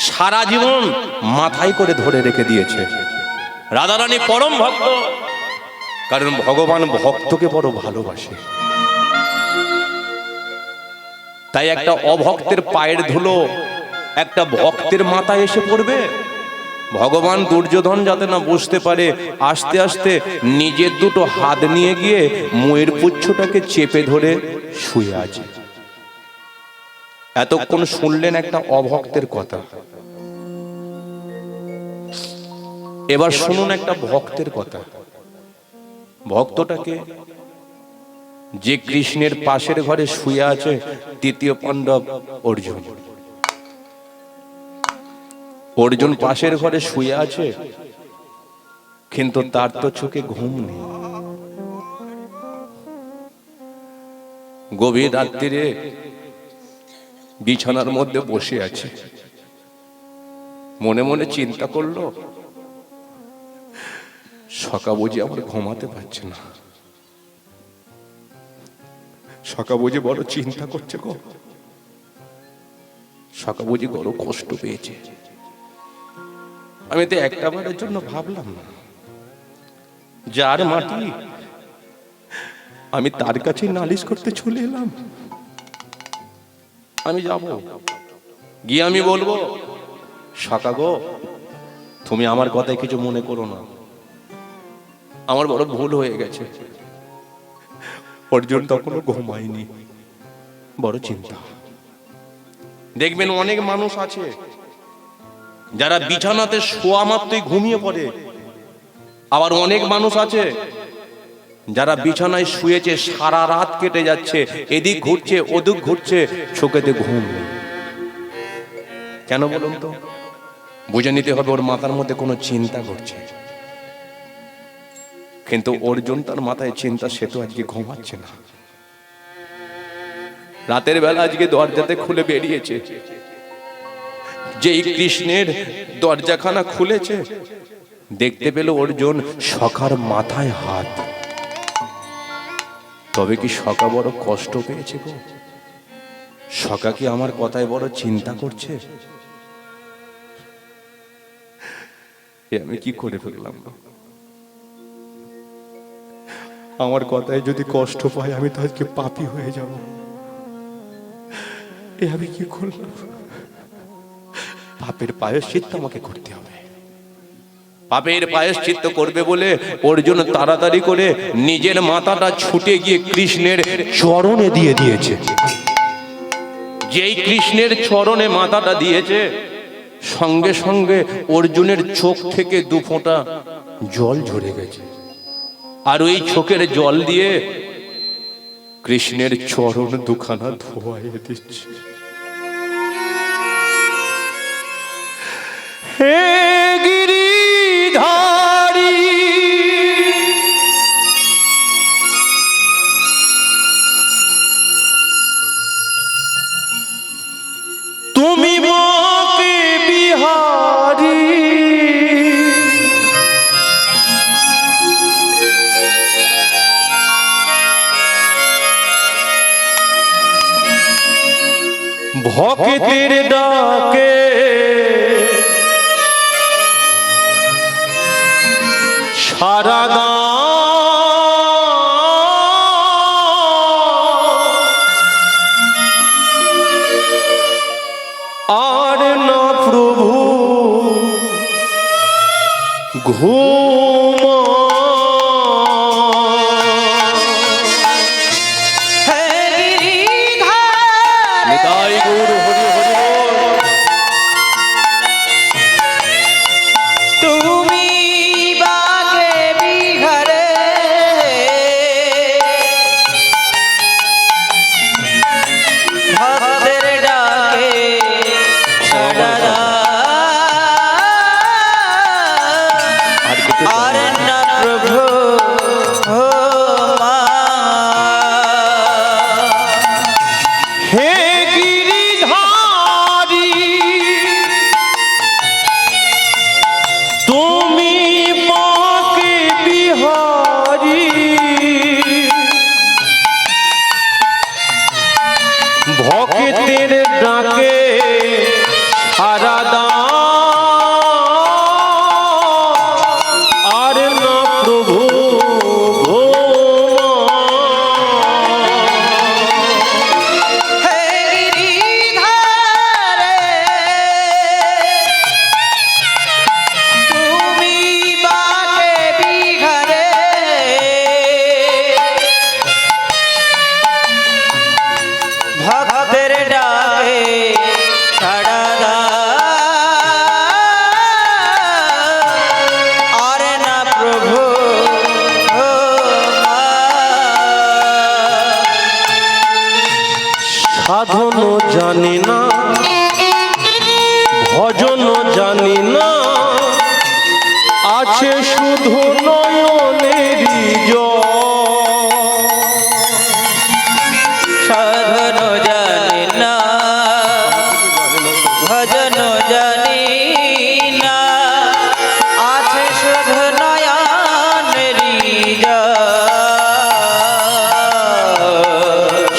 সারা জীবন মাথায় করে ধরে রেখে দিয়েছে। রাধারানী পরম ভক্ত, কারণ ভগবান ভক্তকে বড় ভালোবাসে। তাই একটা অভক্তের পায়ের ধুলো একটা ভক্তের মাথায় এসে পড়বে। ভগবান দুর্যোধন যাতে না বুঝতে পারে, আস্তে আস্তে নিজের দুটো হাত নিয়ে গিয়ে ময়ের পুচ্ছটাকে চেপে ধরে শুয়ে আছে। এতক্ষণ শুনলেন একটা অভক্তের কথা, এবার শুনুন একটা ভক্তের কথা। ভক্তটাকে যে কৃষ্ণের পাশের ঘরে শুয়ে আছে তৃতীয় পাণ্ডব অর্জুন। অর্জুন পাশের ঘরে শুয়ে আছে, কিন্তু তার তো চোখে ঘুম নেই। গভীর রাত্রিরে বিছানার মধ্যে বসে আছে, মনে মনে চিন্তা করলো, সকা বুঝি আমার ঘুমাতে পারছে না। সকা বুঝি বড় চিন্তা করছে গো, সকা বুঝি বড় কষ্ট পেয়েছে। আমি তো একটা বারের জন্য ভাবলাম না, যার মাটি আমি তার কাছে নালিশ করতে চলে এলাম। আমি যাব, গিয়ে আমি বলবো, সকা গো তুমি আমার কথায় কিছু মনে করো না, আমার বড় ভুল হয়ে গেছে। অর্জুন তখনও ঘুমায়নি, বড় চিন্তা। দেখবেন অনেক মানুষ আছে যারা বিছানাতে শোয়া মাত্রই ঘুমিয়ে পড়ে, আবার অনেক মানুষ আছে যারা বিছানায় শুয়েছে সারা রাত কেটে যাচ্ছে, এদিক ঘুরছে ওদিক ঘুরছে, চোখেতে ঘুম নেই। কেন বলুন তো? বুঝে নিতে হবে ওর মাথার মধ্যে কোনো চিন্তা ঘটছে। কিন্তু অর্জুন তার মাথায় চিন্তা, সে তো আজকে ঘুমাচ্ছে না। রাতের বেলা আজকে দরজাতে খুলে বেরিয়েছে, যেই কৃষ্ণের দরজাখানা খুলেছে দেখতে পেল অর্জুন সখার মাথায় হাত। তবে কি সখা বড় কষ্ট পেয়েছে গো? সখা কি আমার কথায় বড় চিন্তা করছে? আমি কি করে ফেললাম? আমার কথায় যদি কষ্ট পায় আমি তো আজকে পাপী হয়ে যাব। আমি কি করলাম? পাপের প্রায়শ্চিত্ত আমাকে করতে হবে। পাপের প্রায়শ্চিত্ত করবে বলে অর্জুন তাড়াতাড়ি করে নিজের মাথাটা ছুটে গিয়ে কৃষ্ণের চরণে দিয়ে দিয়েছে। যেই কৃষ্ণের চরণে মাথাটা দিয়েছে, সঙ্গে সঙ্গে অর্জুনের চোখ থেকে দু ফোঁটা জল ঝরে গেছে। আর ওই চোখের জল দিয়ে কৃষ্ণের চরণ দুখানা ধোয়াইয়ে দিচ্ছে। হে গিরিধারী, তুমি মাকে বিহারী, ভক্তের ডাকে সারা আর না প্রভু ঘুম। নিতাই গৌর হরি হরি বল। তুমি বাগে বিহারে ভক্তের ডাকে সারা রাত, আর সারা আর না প্রভু হে গিরিধারে তুমি বাকে বিঘরে ভক্তের ডাকে সাড়া দাও আর না প্রভু সাধন জানি না ভজন জানি না আছে শুধু নয়নেরই জল সাধন জানি না ভজন জানি না আছে শুধু নয়নেরই জল।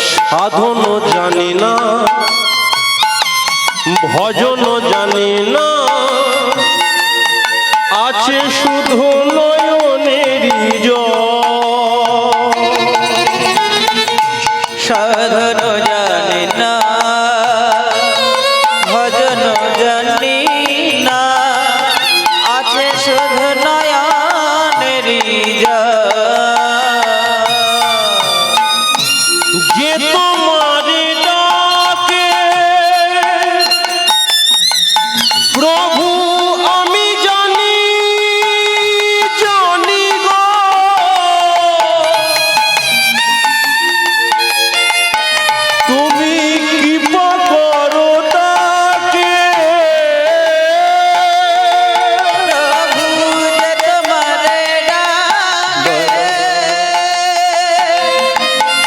সাধন জানি না ভজন জানি না আছে শুধু নয়নেরই জল সাধন জানি না ভজন জানি না আছে শুধু নয়নেরই জল। যে তোমার ডাকে প্রভু আমি জানি জানি গো তুমি কৃপা করো তাকে প্রভু যে তোমারে ডাকে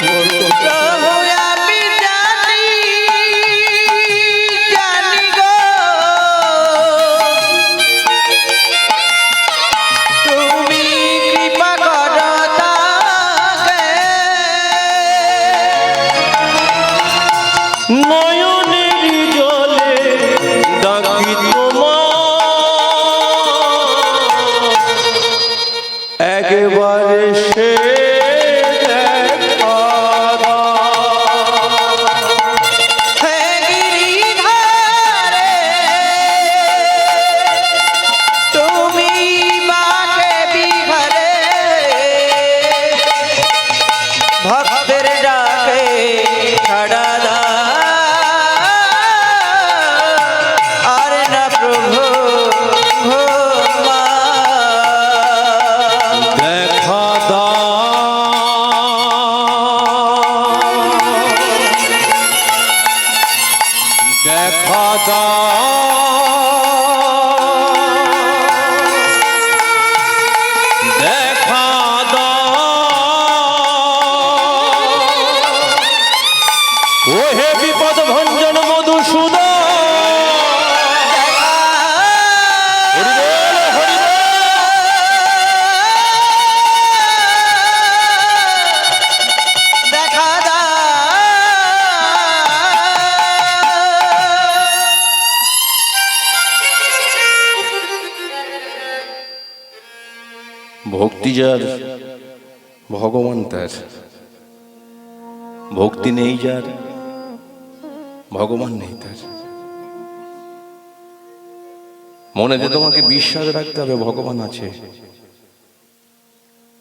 প্রভু আমি জানি জানি গো তুমি কৃপা করো তাকে নয়নের জলে ডাকি তোমার একবারে সে দেখা দাও। হে গিরিধারে তুমি বাকে বিঘরে ভক্তের ডাকে সাড়া দাও আর না প্রভু দেখা দাও দেখা দাও দেখা দাও ও হে বিপদ ভঞ্জন মধুসূদন দেখা ভক্তি যার ভগবান তার ভক্তি নেই যার ভগবান নেই তার মনেতে তোমাকে বিশ্বাস রাখতে হবে ভগবান আছে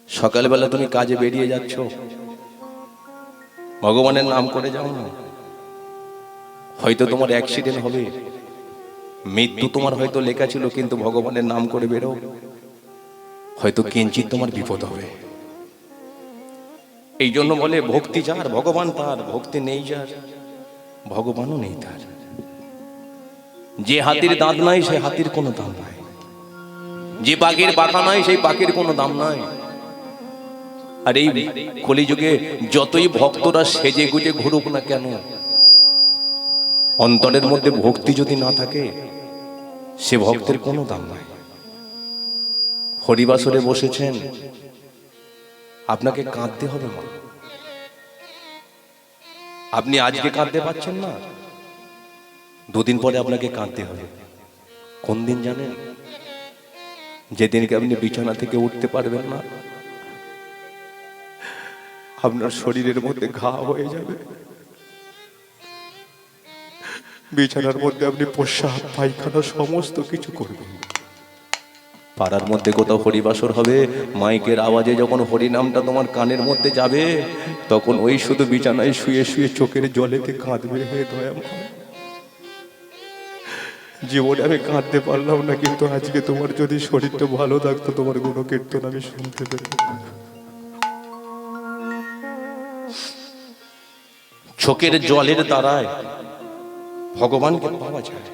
সকালবেলা তুমি কাজে বেরিয়ে যাচ্ছ ভগবানের নাম করে যাও না হয়তো তোমার অ্যাক্সিডেন্ট হবে মৃত্যু তোমার হয়তো লেখা ছিল কিন্তু ভগবানের নাম করে বেরো হয়তো কিঞ্চিত তোমার বিপদ হবে এই জন্য বলে ভক্তি যার ভগবান তার ভক্তি নেই যার ভগবানও নেই তার যে হাতির দাঁত নাই সে হাতির কোনো দাম নাই যে পাখির পাখা নাই সেই পাখির কোনো দাম নাই আর এই কলিযুগে যতই ভক্তরা সেজে গুজে ঘুরুক না কেন অন্তরের মধ্যে ভক্তি যদি না থাকে সে ভক্তের কোনো দাম নাই হরিবাসরে বসেছেন আপনাকে কাঁদতে হবে মা আপনি আজকে কাঁদতে পারছেন না দুদিন পরে আপনাকে কাঁদতে হবে কোন দিন জানেন? যেদিনকে আপনি বিছানা থেকে উঠতে পারবেন না, আপনার শরীরের মধ্যে ঘা হয়ে যাবে, বিছানার মধ্যে আপনি প্রস্রাব পায়খানা সমস্ত কিছু করবেন। পাড়ার মধ্যে কোথাও হরিবাসর হবে, মাইকের আওয়াজে যখন হরি নামটা তোমার কানের মধ্যে যাবে, তখন ওই শুধু বিছানায় শুয়ে শুয়ে চোখের জলেতে কাঁদবে, হে দয়াময়, জীবনে আমি কাঁদতে পারলাম না, কিন্তু আজকে তোমার যদি শরীরটা ভালো থাকতো, তোমার গুণকীর্তন আমি শুনতে পেতাম। চোখের জলের দ্বারায় ভগবানকে পাওয়া যায়।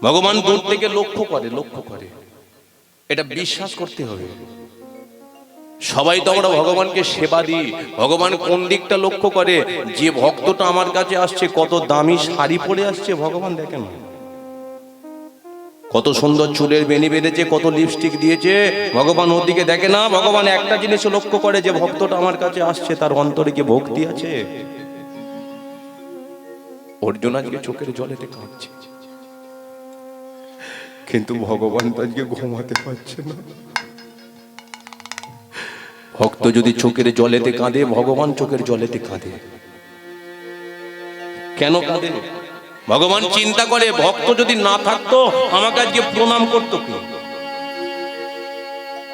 ভগবান দূর থেকে লক্ষ্য করে, এটা বিশ্বাস করতে হবে। সবাই তো আমরা ভগবানকে সেবা দিই, ভগবান কোন দিকটা লক্ষ্য করে? যে ভক্তটা আমার কাছে আসছে, কত দামি শাড়ি পরে আসছে, ভগবান দেখেন না? কত সুন্দর চুলের বেনি বেঁধেছে, কত লিপস্টিক দিয়েছে, ভগবান ওর দিকে দেখে না। ভগবান একটা জিনিস লক্ষ্য করে, যে ভক্তটা আমার কাছে আসছে তার অন্তরে কি ভক্তি আছে। অর্জুন আজকে চোখের জলেতে কাঁদছে, কিন্তু ভগবান তো আজকে ঘুমাতে পারছে না। ভক্ত যদি চোখের জলেতে কাঁদে, ভগবান চোখের জলেতে কাঁদে। কেন কাঁদে? ভগবান চিন্তা করে, ভক্ত যদি না থাকতো আমাকে আজকে প্রণাম করতো কে?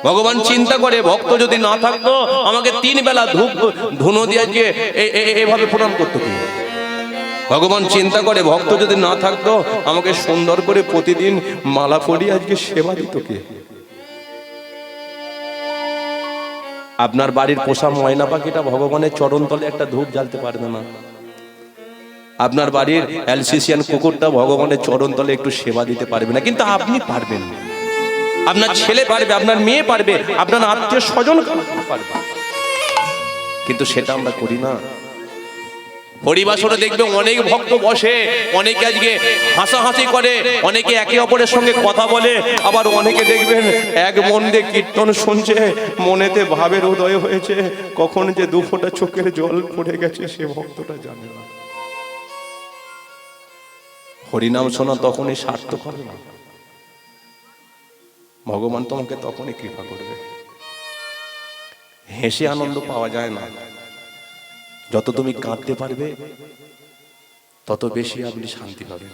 ভগবান চিন্তা করে, ভক্ত যদি না থাকতো আমাকে 3 বেলা ধুনো দিয়ে আজকে এভাবে প্রণাম করতো কে? ভগবান চিন্তা করে, ভক্ত যদি না থাকতো আমাকে সুন্দর করে প্রতিদিন মালা পরিয়ে আজকে সেবা দিত কে? আপনার বাড়ির পোষা ময়না পাখিটা ভগবানের চরণ তলে একটা ধূপ জ্বালতে পারবে না। আপনার বাড়ির অ্যালসেশিয়ান কুকুরটা ভগবানের চরণ তলে একটু সেবা দিতে পারবে না, কিন্তু আপনি পারবেন। আপনার ছেলে পারবে, আপনার মেয়ে পারবে, আপনার আত্মীয় স্বজন পারবে, কিন্তু সেটা আমরা করি না। হরিবাসরে দেখবে অনেক ভক্ত বসে, অনেকে আজকে হাসাহাসি করে, অনেকে একে অপরের সঙ্গে কথা বলে, আবার অনেকে দেখবেন এক মন দিয়ে কীর্তন শুনছে, মনেতে ভাবের উদয় হয়েছে, কখন যে 2 ফোঁটা চোখের জল পড়ে গেছে সে ভক্তটা জানে না। হরিনাম শোনা তখনই সার্থক হবে না, ভগবান তোমাকে তখনই কৃপা করবে। হেসে আনন্দ পাওয়া যায় না, যত তুমি কাঁদতে পারবে তত বেশি আপনি শান্তি পাবেন।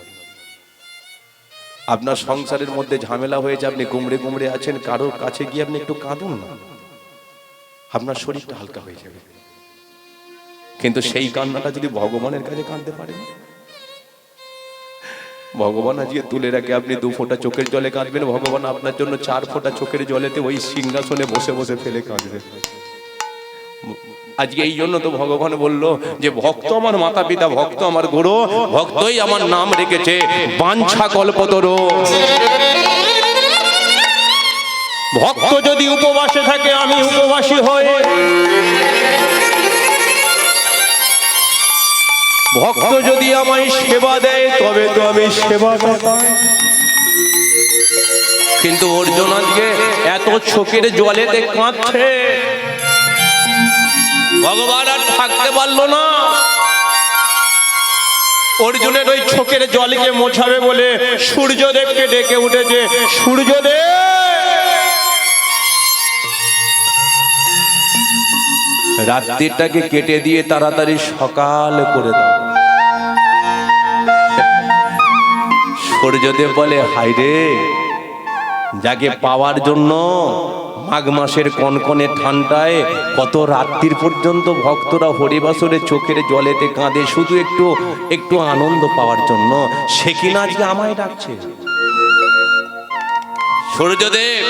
আপনার সংসারের মধ্যে ঝামেলা হয়েছে, আপনি গুমড়ে গুমড়ে আছেন, কারোর কাছে গিয়ে আপনি একটু কাঁদুন না, আপনার শরীরটা হালকা হয়ে যাবে। কিন্তু সেই কান্নাটা যদি ভগবানের কাছে কাঁদতে পারেন, ভগবান আজকে তুলে রাখে, আপনি 2 ফোঁটা চোখের জলে কাঁদবেন, ভগবান আপনার জন্য 4 ফোঁটা চোখের জলেতে ওই সিংহাসনে বসে বসে ফেলে কাঁদবে। আজকে এই জন্য তো ভগবান বলল যে ভক্ত আমার মাতা পিতা, ভক্ত আমার গুরু, ভক্তই আমার নাম রেখেছে বাঞ্ছা কল্পতরু। ভক্ত যদি উপবাসে থাকে, আমি উপবাসী হই। ভক্ত যদি আমায় সেবা দেয়, তবে তো আমি সেবা পাই। কিন্তু অর্জুন আজকে এত চোখের জলেতে কাঁদছে, ভগবান আর থাকতে পারলো না। অর্জুনের ওই চোখের জলকে মোছাবে বলে সূর্যদেবকে ডেকে উঠেছে, সূর্যদেব রাত্রিটাকে কেটে দিয়ে তাড়াতাড়ি সকাল করে দাও। সূর্যদেব বলে, হায়রে, যাকে পাওয়ার জন্য মাঘ মাসের কনকনে ঠান্ডায় কত রাত্রির পর্যন্ত ভক্তরা হরিবাসরে চোখের জলেতে কাঁদে, শুধু একটু আনন্দ পাওয়ার জন্য, সে কিনা আজকে আমায় ডাকছে। সূর্যদেব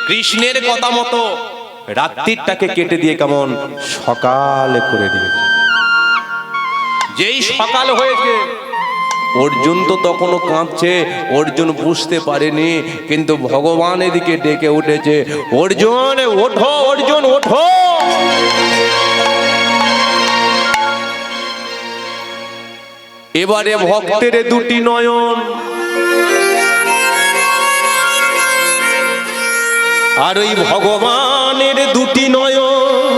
কৃষ্ণের কথা মতো রাত্রিটাকে কেটে দিয়ে কেমন সকাল করে দিয়েছে। যেই সকাল হয়েছে, অর্জুন তো তখনও কাঁদছে, অর্জুন বুঝতে পারেনি, কিন্তু ভগবান এদিকে ডেকে উঠেছে, অর্জুন ওঠো, অর্জুন ওঠো। এবারে ভক্তের 2টি নয়ন, আর ওই ভগবানের 2টি নয়ন,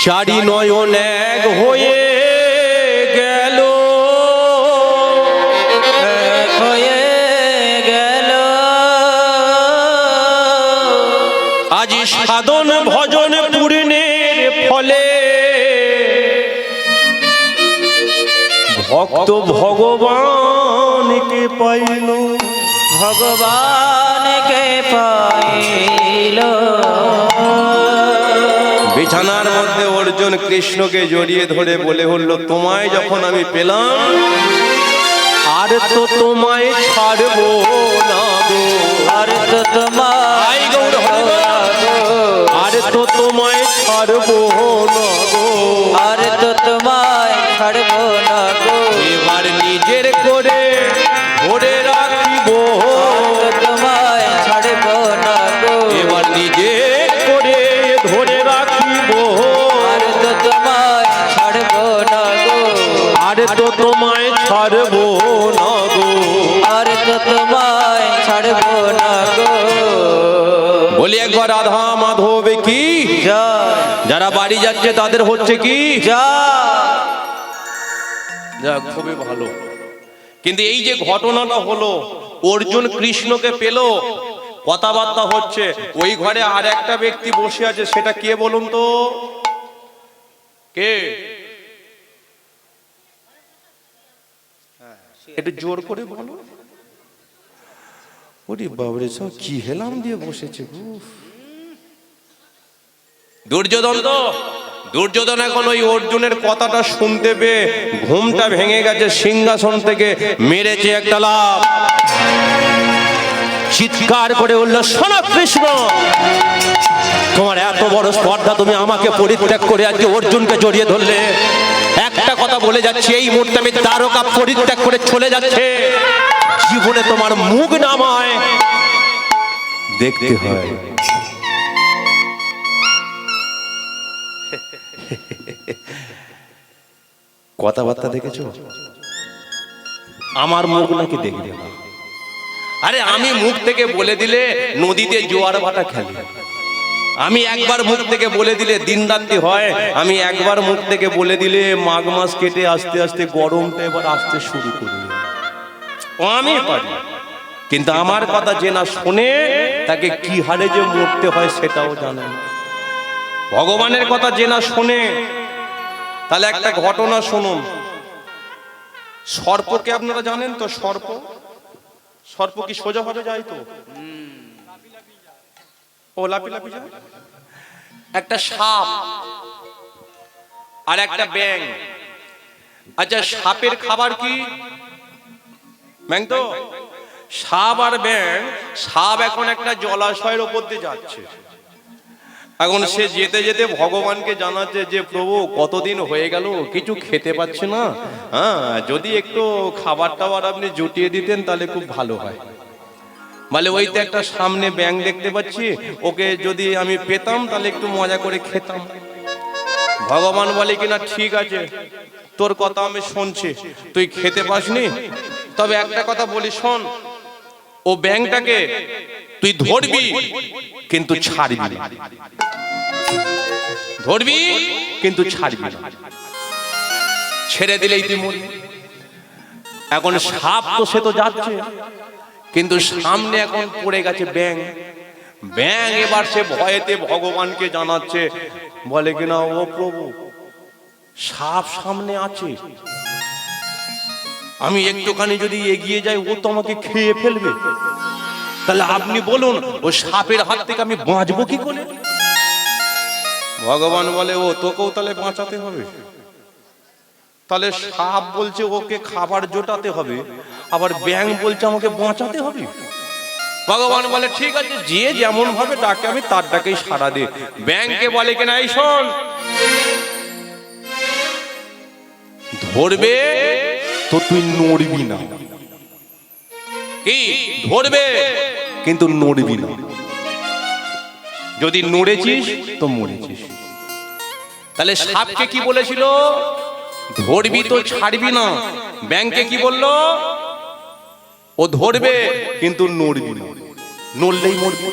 4 নয়ন এক হয়ে গেল। ভক্ত ভগবানকে পাইল, ভগবানকে পাইল। বিছানার মধ্যে অর্জুন কৃষ্ণকে জড়িয়ে ধরে বলে উঠল, তোমায় যখন আমি পেলাম আর তো তোমায় ছাড়বো না গো, আর তো তোমায় আর তো তোমায় ছাড়বো না গো, আর তো তোমায় ছাড়বো না গো। এবার নিজের করে ধরে রাখিব, তোমায় ছাড়বো না গো। এবার নিজে করে ধরে রাখিব, আর তো তোমায় ছাড়বো না গো, আর তো তোমায় ছাড়বো না গো। আর তো তোমায় ছাড়বো না গো। বলি একবার রাধা মাধব কি জয় যারা বাড়ি যাচ্ছে তাদের হচ্ছে কি জয়। যাক, খুবই ভালো। কিন্তু এই যে ঘটনাটা হলো, অর্জুন কৃষ্ণকে পেল, কথাবার্তা হচ্ছে, ওই ঘরে আর একটা ব্যক্তি বসে আছে, সেটা কে বলুন তো? কে? একটু জোর করে বলো। ওরে বাবরে, সব কি হেলাম দিয়ে বসেছে। উফ। দুর্যোধন তো, দুর্যোধন এখন ওই অর্জুনের কথাটা শুনতে পেয়ে ঘুমটা ভেঙে গেছে, সিংহাসন থেকে মেরেছে একটা লাফ, চিৎকার করে উঠল, শোনো কৃষ্ণ, তোমার এত বড় স্পর্ধা, তুমি আমাকে পরিত্যাগ করে আজকে অর্জুনকে জড়িয়ে ধরলে। একটা কথা বলে যাচ্ছি, এই মুহূর্তে আমি দ্বারকা পরিত্যাগ করে চলে যাচ্ছে, জীবনে তোমার মুখ নামায় দেখতে হয়। কথাবার্তা দেখেছো? আমার মুখ নাকি দেখবে না। আরে আমি মুখ থেকে বলে দিলে নদীতে জোয়ার ভাটা খেলে, আমি একবার মুখ থেকে বলে দিলে দিন রাত্রি হয়, আমি একবার মুখ থেকে বলে দিলে মাঘ মাস কেটে আস্তে আস্তে গরমটা এবার আসতে শুরু করবে। আমি পারি, কিন্তু আমার কথা যে না শোনে তাকে কি হারে যে মরতে হয় সেটাও জানে না। ভগবানের কথা যে না শোনে, তাহলে একটা ঘটনা শুনুন। সর্পকে আপনারা জানেন তো? সর্প, সর্প কি সোজা ভাবে যায়? তো ও লাপি লাপি যায়। একটা সাপ আর একটা ব্যাঙ। আচ্ছা, সাপের খাবার কি? ব্যাঙ তো। সাপ আর ব্যাঙ, সাপ এখন একটা জলাশয়ের উপর দিয়ে যাচ্ছে, এখন সে যেতে যেতে ভগবানকে জানাচ্ছে যে প্রভু, কতদিন হয়ে গেল কিছু খেতে পাচ্ছি না, হ্যাঁ, যদি একটু খাবার টাবার আপনি জুটিয়ে দিতেন তাহলে খুব ভালো হয়। বলে ওই তো একটা সামনে ব্যাঙ দেখতে পাচ্ছি, ওকে যদি আমি পেতাম তাহলে একটু মজা করে খেতাম। ভগবান বলে কিনা, ঠিক আছে, তোর কথা আমি শুনছি, তুই খেতে পাসনি, তবে একটা কথা বলি শোন, ও ব্যাঙটাকে তুই ধরবি কিন্তু ছাড়বি না, ধরবি কিন্তু ছাড়বি না, ছেড়ে দিলেই তুই মরবি। এখন সাপ তো সে তো যাচ্ছে, কিন্তু সামনে এখন পড়ে গেছে ব্যাঙ। ব্যাঙ এবার সে ভয়েতে ভগবানকে জানাচ্ছে, বলে কিনা, ও প্রভু, সাপ সামনে আছে, আমি একটুখানি যদি এগিয়ে যাই ও তো আমাকে খেয়ে ফেলবে, তাহলে আপনি বলুন ও সাপের হাত থেকে আমি বাঁচবো কি করে? ভগবান বলে, ও তোকেও তাহলে বাঁচাতে হবে। তাহলে সাপ বলছে ওকে খাবার জোটাতে হবে, আবার ব্যাঙ বলছে আমাকে বাঁচাতে হবে। ভগবান বলে, ঠিক আছে, যে যেমন ভাবে ডাকে আমি তার ডাকেই সাড়া দে। ব্যাঙকে বলে কিনা, এই শোন, ধরবে তো তুই নড়বি না, কি ধরবে কিন্তু নড়বি না, যদি নড়েছিস তো মরেছিস। তাহলে সাপকে কি বলেছিল? ধরবি তো ছাড়বি না। ব্যাঙকে কি বললো? ও ধরবে কিন্তু নড়বি না, নড়লেই মরবি।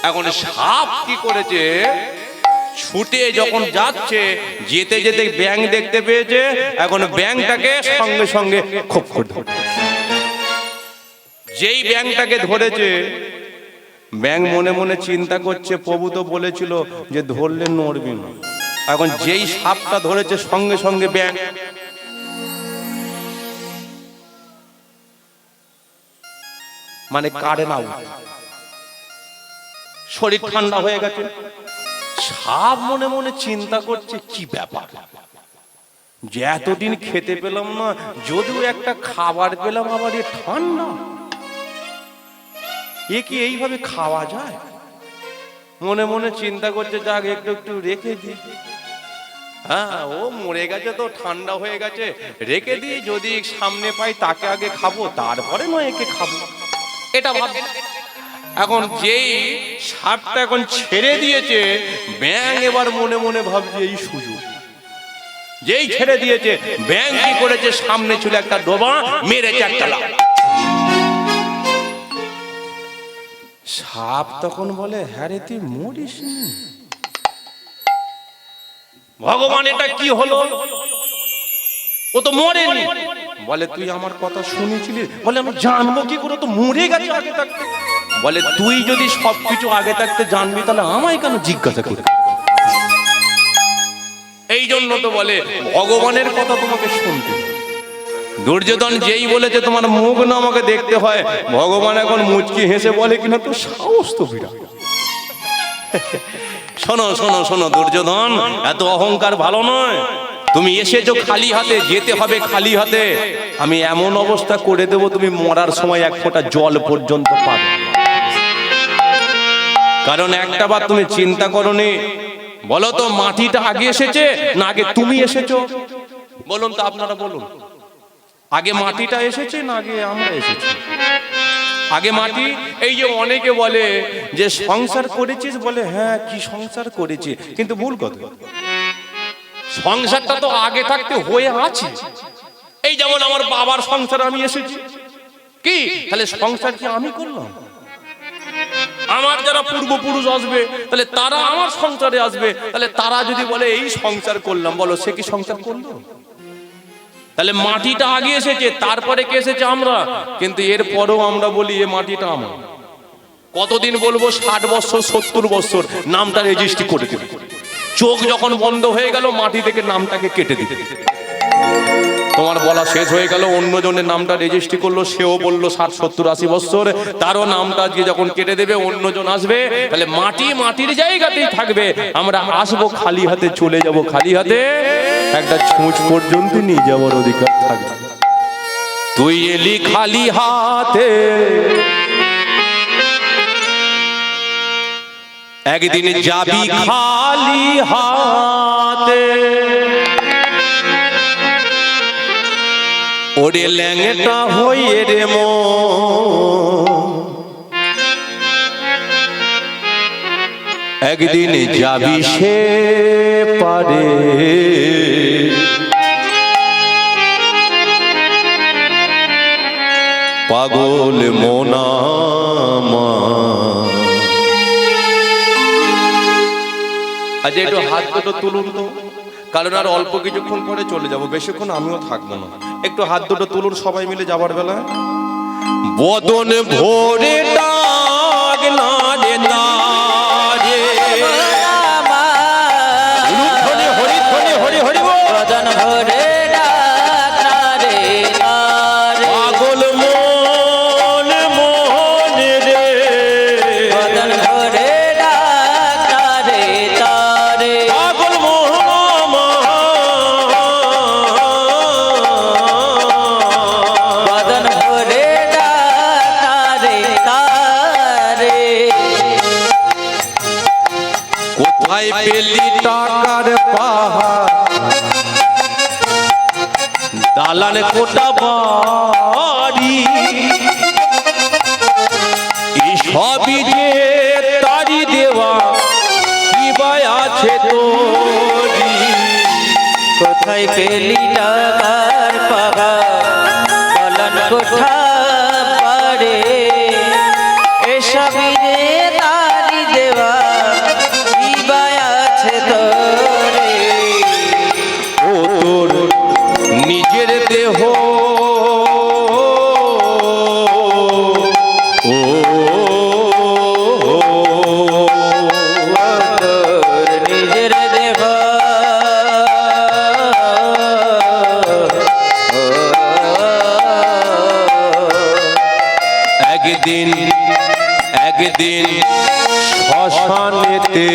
এখন সাপ কি করেছে? ছুটে যখন যাচ্ছে, যেতে যেতে ব্যাঙ দেখতে পেয়েছে, এখন ব্যাঙটাকে সঙ্গে সঙ্গে খপ করে ধরে। যেই ব্যাঙটাকে ধরেছে, ব্যাঙ মনে মনে চিন্তা করছে, প্রভু তো বলেছিল যে ধরলে নড়বি না। এখন যেই সাপটা ধরেছে, সঙ্গে সঙ্গে ব্যাঙ মানে কারেন্ট আউট, শরীর ঠান্ডা হয়ে গেছে। সাপ মনে মনে চিন্তা করছে কি ব্যাপার, যে এতদিন খেতে পেলাম না, যদিও একটা খাবার পেলাম আবার এ ঠান্ডা, এ কি এইভাবে খাওয়া যায়? মনে মনে চিন্তা করছে যাক একটু একটু রেখে দিই। হ্যাঁ, ও মরে গেছে তো ঠান্ডা হয়ে গেছে, রেখে দিই, যদি সামনে পাই তাকে আগে খাবো, তারপরে নয় একে খাবো, এটা ভাব। এখন যেই সাপটা এখন ছেড়ে দিয়েছে, ব্যাঙ এবার মনে মনে ভাবছে এই সুযোগ। যেই ছেড়ে দিয়েছে, ব্যাঙ কি করেছে, সামনে ছিল একটা ডোবা, মেরেছে একটা লাফ। সাপ তখন বলে, হ্যাঁ রে তুই মরিস নি। ভগবান এটা কি হলো, ও তো মরেনি। বলে তুই আমার কথা শুনেছিলি? বলে আমি জানবো কি করে, তো মরে গেছে আগে থাকতে। বলে তুই যদি সবকিছু আগে থাকতে জানবি তাহলে আমায় কেন জিজ্ঞাসা করে? এই জন্য তো বলে ভগবানের কথা তোমাকে শুনতে। দুর্যোধন যেই বলেছে তোমার মুখ না আমাকে দেখতে হয়, ভগবান এখন মুচকি হেসে বলে কিনা তো সাহস তো বিরাট। শোনো শোনো শোনো দুর্যোধন, এত অহংকার ভালো নয়। তুমি এসেছো খালি হাতে, যেতে হবে খালি হাতে। আমি এমন অবস্থা করে দেব তুমি মরার সময় এক ফোঁটা জল পর্যন্ত পাবে। কারণ একটা বার তুমি চিন্তা করোনি, বলো তো মাটিটা আগে এসেছে না আগে তুমি এসেছো? বলুন তো, আপনারা বলুন, আগে মাটিটা এসেছে না আগে আমরা এসেছি? আগে মাটি। এই যে অনেকে বলে যে সংসার করেছিস, বলে হ্যাঁ কি সংসার করেছি, কিন্তু ভুল কথা। সংসারটা তো আগে থাকতে হয়ে আছে। এই যেমন আমার বাবার সংসার আমি এসেছি, কি তাহলে সংসার কি আমি করলাম? আমার যারা পূর্বপুরুষ আসবে তাহলে তারা আমার সংসারে আসবে, তাহলে তারা যদি বলে এই সংসার করলাম, বলো সে কি সংসার করলো? তাহলে মাটিটা আগে এসেছে, তারপরে কে এসেছে? আমরা। কিন্তু এরপরেও আমরা বলি এ মাটিটা আমার। কতদিন বলবো? 60 বছর 70 বছর নামটা রেজিস্ট্রি করে দেবে। চোখ যখন বন্ধ হয়ে গেল, মাটি থেকে নামটাকে কেটে দিতে, তোমার বলা শেষ হয়ে গেল। অন্যজনের নামটা রেজিস্ট্রি করলো, সেও বললো 60 70 80 বছর, তারও নামটা আজকে যখন কেটে দেবে, অন্যজন আসবে, তাহলে মাটি মাটির জায়গাতেই থাকবে। আমরা আসবো খালি হাতে, চলে যাব খালি হাতে, একটা ছুঁচ পর্যন্ত নিয়ে যাওয়ার অধিকার থাকবে। তুই এলি খালি হাতে, একদিন যাবি খালি হাতে। ওরে ল্যাংটা হয়ে রে একদিন যাবি সে পারে, পাগল মোনামা। আজ একটু হাত দুটো তুলুন তো, কারণ আর অল্প কিছুক্ষণ পরে চলে যাব, বেশিক্ষণ আমিও থাকবো না। একটু হাত দুটো তুলুন সবাই মিলে যাবার বেলা। বদন ভোরে ডাক না রে না রে, হরি হরি হরি হরি হরি, বদন ভরে ডাক না রে না রে, পাগল মন মন রে, বদন ভরে ডাক না রে তারে, পাগল মন, বদন ভরে ডাক না রে তারে। কোথায় পেলি টাকার পাহাড়, দালান কোটা বাড়ি, এই সবই যে তারি দেওয়া, কি বাই আছে তোরি? কোথায় পেলি টাকার পাহাড়, দলান কোঠা বাড়ি, এসবই রে তারি দেওয়া, কি বা আছে তোরে? ও তোর নিজের দেহ, ও তোর নিজের দেহ, একদিন একদিন শ্মশানেতে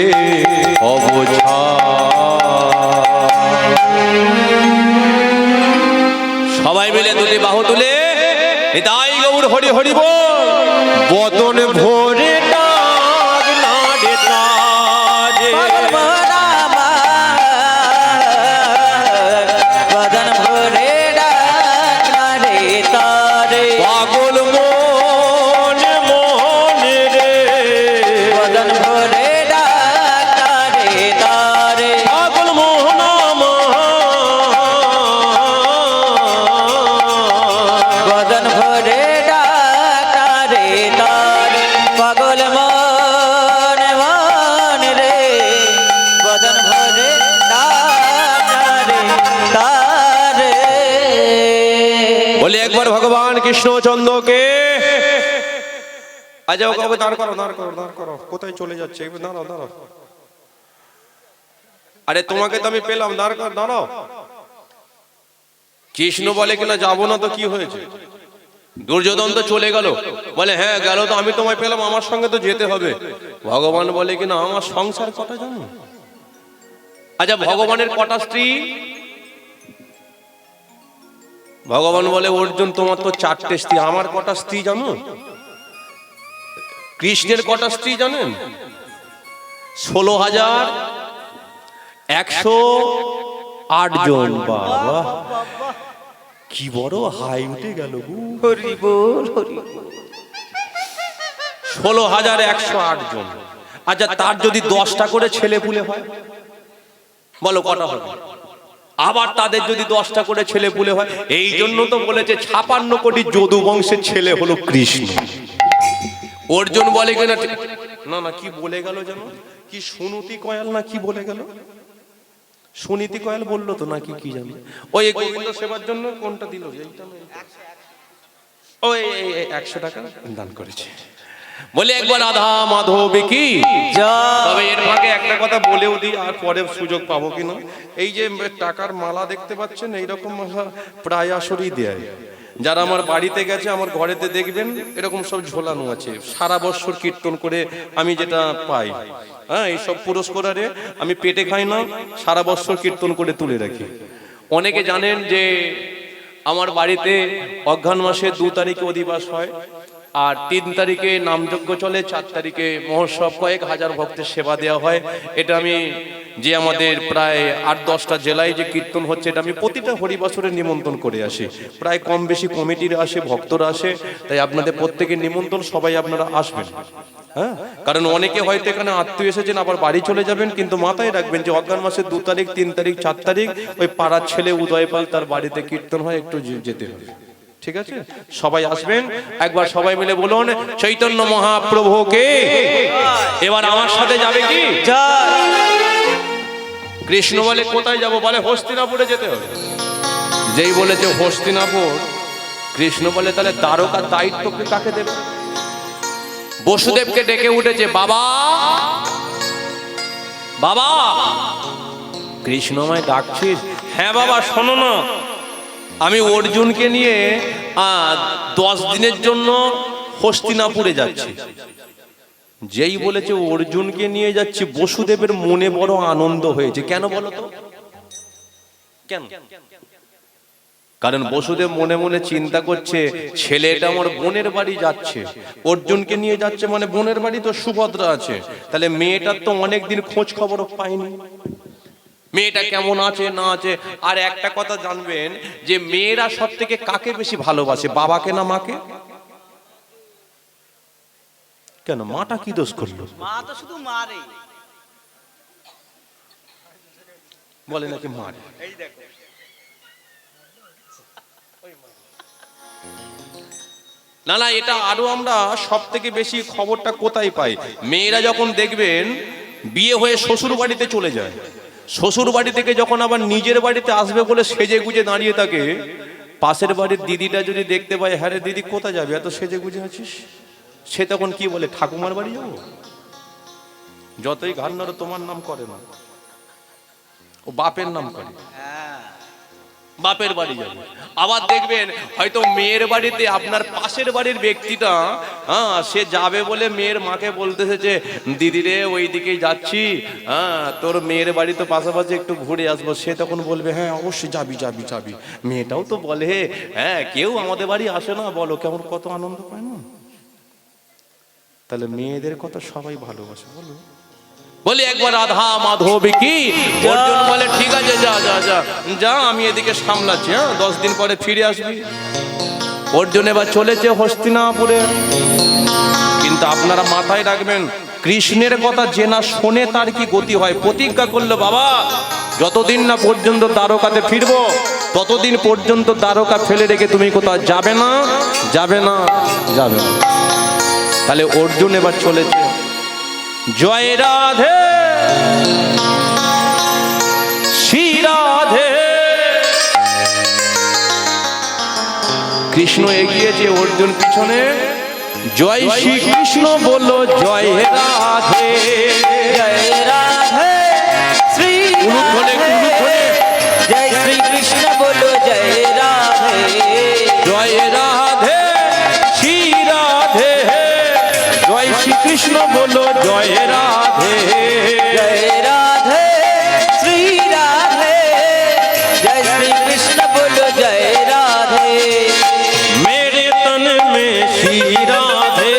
সবাই মিলে দুটি বাহু তুলে নিতাই গৌর হরি হরি বল। বদন ভরে ডাক নাড়ে তারে, বদন ভরে ডাক নাড়ে তারে, পাগল মনে মনে রে, বদন ভরে ডাক নাড়ে তারে, পাগল মোহন বদন ভরে ডাক নাড়ে তারে, পাগল মন মন রে, বদন ভরে ডাক নাড়ে তারে। বলে একবার ভগবান কৃষ্ণচন্দ্রকে আজ কবে দাঁড় করো দাঁড় করো দাঁড় করো, কোথায় চলে যাচ্ছে? একবার দাঁড়াও দাঁড়াও, আরে তোমাকে তো আমি পেলাম, দাঁড় কর দাঁড়াও। কৃষ্ণ বলে কিনা যাবো না তো কি হয়েছে? দুর্যোধন তো চলে গেল, বলে হ্যাঁ গেল তো, আমি তোমায় পেলাম, আমার সঙ্গে তো যেতে হবে। ভগবান বলে কিনা আমার সংসার কটা জানো? আচ্ছা ভগবানের কটা স্ত্রী? ভগবান বলে অর্জুন তোমার তো 4টে স্ত্রী, আমার কটা স্ত্রী জানো? কৃষ্ণের কটা স্ত্রী জানেন? 16,108 জন। বাবা কি বড় হাই উঠে গেল গো। হরি বল হরি বল। 16,108 জন। আচ্ছা তার যদি 10টা করে ছেলে পুলে হয়, বলো কটা হবে? আবার তাদের যদি 10টা করে ছেলে পুলে হয়, এই জন্য তো বলেছে 56 কোটি যদু বংশের ছেলে হলো কৃষ্ণ। অর্জুন বলে কিনা না না কি বলে গেল যেন, কি সুনীতি কয়াল না কি বলে গেল, সুনীতি কয়াল বললো তো নাকি কি জানি, ওই গোবিন্দ সেবার জন্য কোনটা দিল, এইটা না ওই 100 টাকা দান করেছে। বলে একবার রাধা মাধব কি জয়। তবে এর ভাগে একটা কথা বলেও দিই, আর পরে সুযোগ পাবো কিনা, এই যে টাকার মালা দেখতে পাচ্ছেন এইরকম মালা প্রায় আসরই দেয়। যারা আমার বাড়িতে গেছে আমার ঘরেতে দেখবেন এরকম সব ঝোলানো আছে, সারা বছর কীর্তন করে আমি যেটা পাই, হ্যাঁ এইসব পুরস্কারে আমি পেটে খাই না, সারা বছর কীর্তন করে তুলে রাখি। অনেকে জানেন যে আমার বাড়িতে অঘ্রাণ মাসের 2 তারিখে অধিবাস হয়, আর 3 তারিখে নামযজ্ঞ চলে, 4 তারিখে মহোৎসব, কয়েক হাজার ভক্তের সেবা দেওয়া হয়। এটা আমি যে আমাদের প্রায় 8-10টা জেলায় যে কীর্তন হচ্ছে, এটা আমি প্রতিটা হরিবাসরে নিমন্ত্রণ করে আসি। প্রায় কম বেশি কমিটিরা আসে, ভক্তরা আসে, তাই আপনাদের প্রত্যেকের নিমন্ত্রণ, সবাই আপনারা আসবেন। হ্যাঁ কারণ অনেকে হয়তো এখানে আত্মীয় এসেছেন আবার বাড়ি চলে যাবেন, কিন্তু মাথায় রাখবেন যে অঘ্রাণ মাসের 2 তারিখ 3 তারিখ 4 তারিখ ওই পাড়ার ছেলে উদয়পাল তার বাড়িতে কীর্তন হয়, একটু যেতে হবে, ঠিক আছে? সবাই আসবেন, একবার সবাই মিলে বলুন চৈতন্য মহাপ্রভুকে। এবার আমার সাথে যাবে কি? জয়। কৃষ্ণ বলে কোথায় যাব? বলে হস্তিনাপুরে যেতে হবে। যেই বলেছে হস্তিনাপুর, কৃষ্ণ বলে তাহলে দ্বারকার দায়িত্ব কাকে দেবে? বসুদেবকে ডেকে উঠেছে, বাবা বাবা। কৃষ্ণ আমায় ডাকছিস? হ্যাঁ বাবা শোনো না, আমি অর্জুনকে নিয়ে 10 দিনের জন্য হস্তিনাপুরে যাচ্ছি। যেই বলেছে অর্জুনকে নিয়ে যাচ্ছি, বসুদেবের মনে বড় আনন্দ হয়েছে। কেন বলো তো কেন? কারণ বসুদেব মনে মনে চিন্তা করছে ছেলেটা আমার বোনের বাড়ি যাচ্ছে, অর্জুনকে নিয়ে যাচ্ছে মানে বোনের বাড়ি তো সুভদ্রা আছে, তাহলে মেয়েটার তো অনেকদিন খোঁজ খবরও পাইনি, মেয়েটা কেমন আছে না আছে। আর একটা কথা জানবেন যে মেয়েরা সব থেকে কাকে বেশি ভালোবাসে, বাবাকে না মাকে? কেন মাটা কি দোষ করলো? মা তো শুধু মারে। বলে নাকি মারে। এই দেখো না না, এটা আরো আমরা সব থেকে বেশি খবরটা কোথায় পাই? মেয়েরা যখন দেখবেন বিয়ে হয়ে শ্বশুর বাড়িতে চলে যায়, শ্বশুর বাড়ি থেকে যখন আবার নিজের বাড়িতে আসবে বলে সেজে গুজে দাঁড়িয়ে থাকে, পাশের বাড়ির দিদিটা যদি দেখতে পায়, হ্যাঁ রে দিদি কোথায় যাবে এত সেজে গুজে আছিস, সে তখন কি বলে, ঠাকুমার বাড়ি যাবো। যতই ঘাড় নাড়ো তোমার নাম করে না, ও বাপের নাম করে। বাপের বাড়ি যাবে। আবার দেখবেন হয়তো মেয়ের বাড়িতে আপনার পাশের বাড়ির ব্যক্তিটা সে যাবে বলে মেয়ের মাকে বলতেছে যে দিদি রে ওই দিকেই যাচ্ছি, তোর মেয়ের বাড়ি তো পাশাপাশি একটু ঘুরে আসবো। সে তখন বলবে হ্যাঁ অবশ্যই যাবি যাবি যাবি। মেয়েটাও তো বলে হ্যাঁ কেউ আমাদের বাড়ি আসে না, বলো কেমন কত আনন্দ পায় না। তাহলে মেয়েদের কথা সবাই ভালোবাসে বলো। বলি একবার রাধা মাধব কি অর্জুন বলে ঠিক আছে যা যা যা যা, আমি এদিকে সামলাচ্ছি, 10 দিন পরে ফিরে আসবি। অর্জুন এবার চলেছে হস্তিনাপুরে। কিন্তু আপনারা মাথায় রাখবেন, কৃষ্ণের কথা যে না শোনে তার কি গতি হয়। প্রতিজ্ঞা করলো বাবা যতদিন না পর্যন্ত দ্বারকাতে ফিরবো ততদিন পর্যন্ত দ্বারকা ফেলে রেখে তুমি কোথাও যাবে না যাবে না যাবে না। তাহলে অর্জুন এবার চলেছে। জয় রাধে শ্রী রাধে। কৃষ্ণ এগিয়েছে, অর্জুন পিছনে। জয় শ্রী কৃষ্ণ বলো জয় রাধে। জয় রাধে শ্রী জয় শ্রী কৃষ্ণ বলো জয় রাধে। জয় রাধে শ্রী রাধে। জয় শ্রী কৃষ্ণ বলো জয় রাধে। জয় রাধে শ্রী রাধে। জয় শ্রী কৃষ্ণ বলো জয় রাধে। मेरे तन में श्री राधे,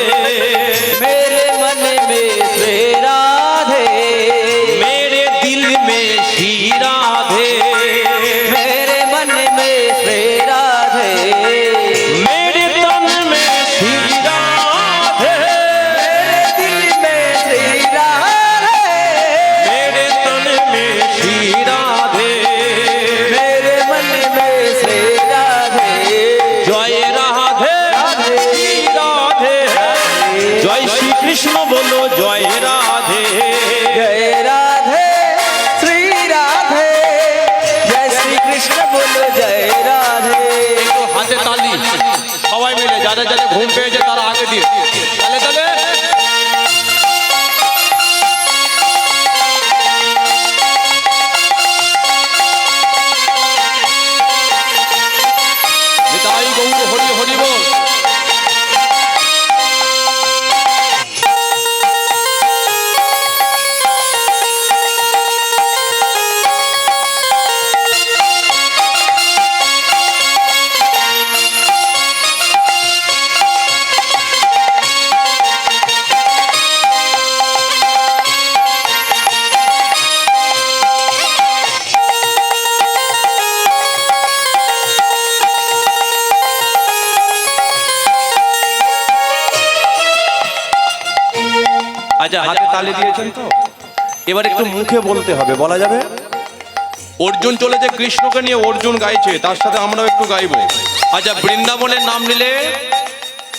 मेरे मन में श्री राधे। मेरे दिल में श्री राधे, मेरे मन में श्री राधे। मेरे तन में श्री राधे, मेरे दिल में श्री राधे। मेरे तन में श्री राधे। मेरे मन में श्री राधे। जय राधे श्री राधे। जय श्री कृष्ण बोलो जय राधे। जय राधे श्री राधे। जय श्री कृष्ण बोलो जय राधे। একটু হাতে তালি সবাই মিলে, যাদের যাদের ঘুম পেয়েছে তারা আগে দিয়ে তালে তালে। নিতাই গৌর হরি হরি বল। আচ্ছা হাতে তালি দিয়েছেন তো, এবার একটু মুখে বলতে হবে, বলা যাবে? অর্জুন চলেছে কৃষ্ণকে নিয়ে, অর্জুন গাইছে, তার সাথে আমরাও একটু গাইবো। আচ্ছা বৃন্দাবনের নাম নিলে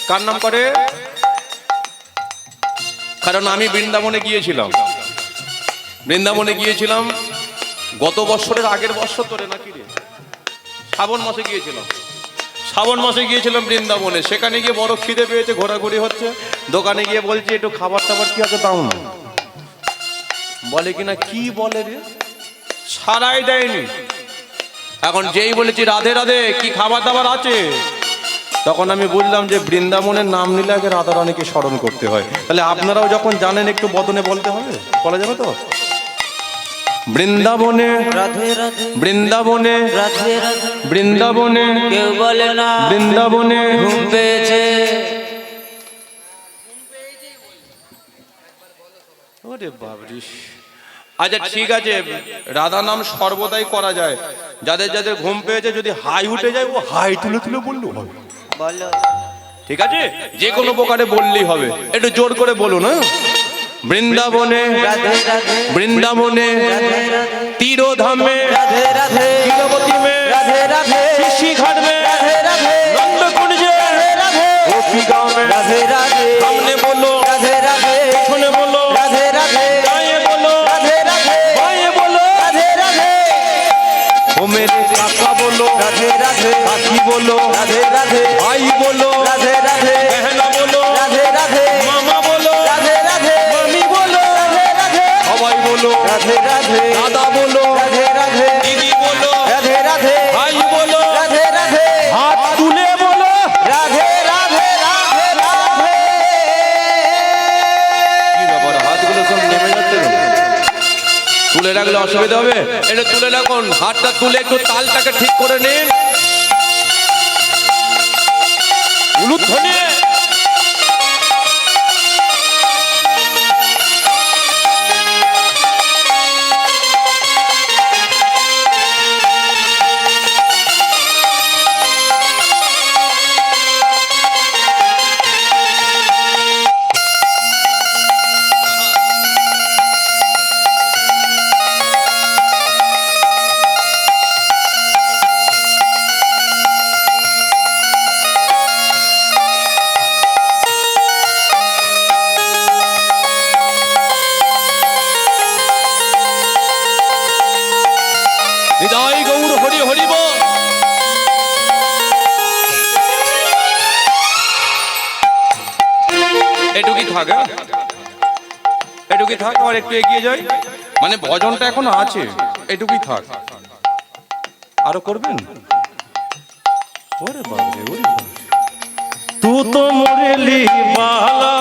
কার নাম করে? কারণ আমি বৃন্দাবনে গিয়েছিলাম, বৃন্দাবনে গিয়েছিলাম গত বছরের আগের বছর তোরে নাকি রে, শ্রাবণ মাসে গিয়েছিলাম। শ্রাবণ মাসে গিয়েছিলাম বৃন্দাবনে। সেখানে গিয়ে বড় খিদে পেয়েছে, ঘোরাঘুরি হচ্ছে, দোকানে গিয়ে বলছি একটু খাবার টাবার কি আছে দাও না। বলে কিনা কি বলে রে, সারাই দেয়নি। এখন যেই বলেছি রাধে রাধে কি খাবার দাবার আছে, তখন আমি বুঝলাম যে বৃন্দাবনের নাম নিলে আগে রাধা রানীকে স্মরণ করতে হয়। তাহলে আপনারাও যখন জানেন একটু বদনে বলতে হবে, বলা যাবে তো? বৃন্দাবনে রাধে রাধে। বৃন্দাবনে রাধে রাধে। বৃন্দাবনে কেউ বলে না বৃন্দাবনে ঘুম পেয়েছে। ওরে বাবরি। আচ্ছা ঠিক আছে, রাধা নাম সর্বদাই করা যায়। যাদের যাদের ঘুম পেয়েছে যদি হাই উঠে যায় ও হাই তুলে তুলে বললেও হবে, বলো। ঠিক আছে? যে কোনো প্রকারে বললেই হবে, একটু জোর করে বলুন। বৃন্দাবনে রাধে রাধে। বৃন্দাবনে রাধে রাধে। तीरोधामे राधे राधे। तीरवती में राधे राधे। ऋषि घाट में राधे राधे। नंद कुंज राधे राधे। गोपी गांव में राधे राधे। सामने बोलो राधे राधे। पिछने बोलो राधे राधे। दाएं बोलो राधे राधे। बाएं बोलो राधे राधे। ओ मेरे काका बोलो राधे राधे। काकी बोलो राधे राधे। भाई बोलो राधे राधे। बहना बोलो राधे राधे। मामा बोलो राधे राधे। मामी बोलो राधे राधे। सबाई बोलो राधे राधे। दादा बोलो राधे राधे। दीदी बोलो राधे राधे। भाई बोलो তুলে রাখলে অসুবিধা হবে, এটা তুলে রাখুন। হাতটা তুলে একটু তালটাকে ঠিক করে নিন। উলুধ্বনি। হৃদয় গৌর হরি হরি বল। এটুকুই থাক, এটুকুই থাক, আর একটু এগিয়ে যাই। মানে ভজনটা এখনো আছে, এটুকুই থাক। আরো করবেন? ওরে বাবা রে, ওরে বাবা। তু তো মুরলি বালা